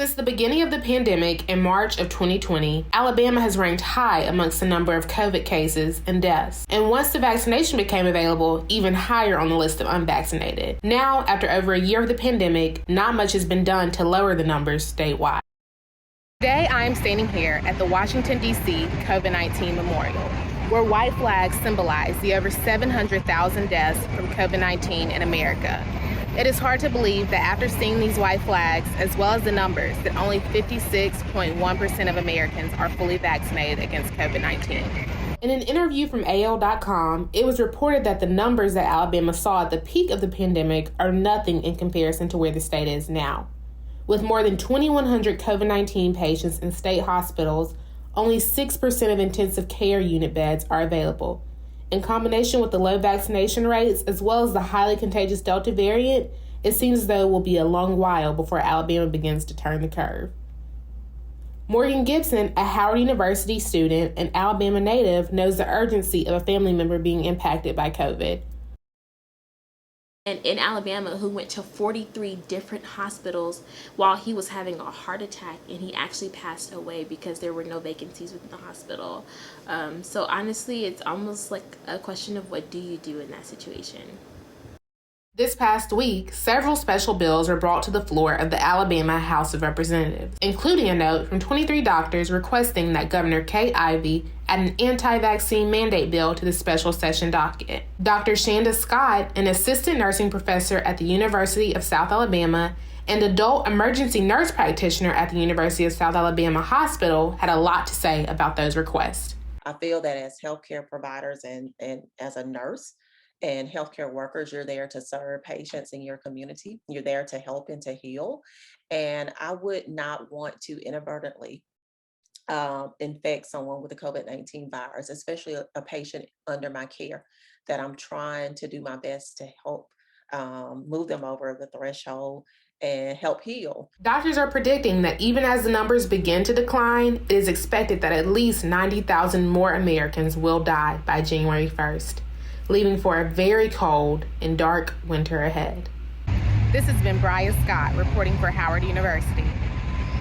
Since the beginning of the pandemic in March of 2020, Alabama has ranked high amongst the number of COVID cases and deaths. And once the vaccination became available, even higher on the list of unvaccinated. Now, after over a year of the pandemic, not much has been done to lower the numbers statewide. Today, I am standing here at the Washington, D.C. COVID-19 Memorial, where white flags symbolize the over 700,000 deaths from COVID-19 in America. It is hard to believe that after seeing these white flags, as well as the numbers, that only 56.1% of Americans are fully vaccinated against COVID-19. In an interview from AL.com, it was reported that the numbers that Alabama saw at the peak of the pandemic are nothing in comparison to where the state is now. With more than 2,100 COVID-19 patients in state hospitals, only 6% of intensive care unit beds are available. In combination with the low vaccination rates, as well as the highly contagious Delta variant, it seems as though it will be a long while before Alabama begins to turn the curve. Morgan Gibson, a Howard University student and Alabama native, knows the urgency of a family member being impacted by COVID. And in Alabama, who went to 43 different hospitals while he was having a heart attack, and he actually passed away because there were no vacancies within the hospital. So honestly, it's almost like a question of what do you do in that situation? This past week, several special bills were brought to the floor of the Alabama House of Representatives, including a note from 23 doctors requesting that Governor Kay Ivey add an anti-vaccine mandate bill to the special session docket. Dr. Shanda Scott, an assistant nursing professor at the University of South Alabama and adult emergency nurse practitioner at the University of South Alabama Hospital, had a lot to say about those requests. I feel that as healthcare providers and as a nurse, and healthcare workers, you're there to serve patients in your community. You're there to help and to heal. And I would not want to inadvertently infect someone with the COVID-19 virus, especially a patient under my care that I'm trying to do my best to help move them over the threshold and help heal. Doctors are predicting that even as the numbers begin to decline, it is expected that at least 90,000 more Americans will die by January 1st. Leaving for a very cold and dark winter ahead. This has been Bria Scott reporting for Howard University.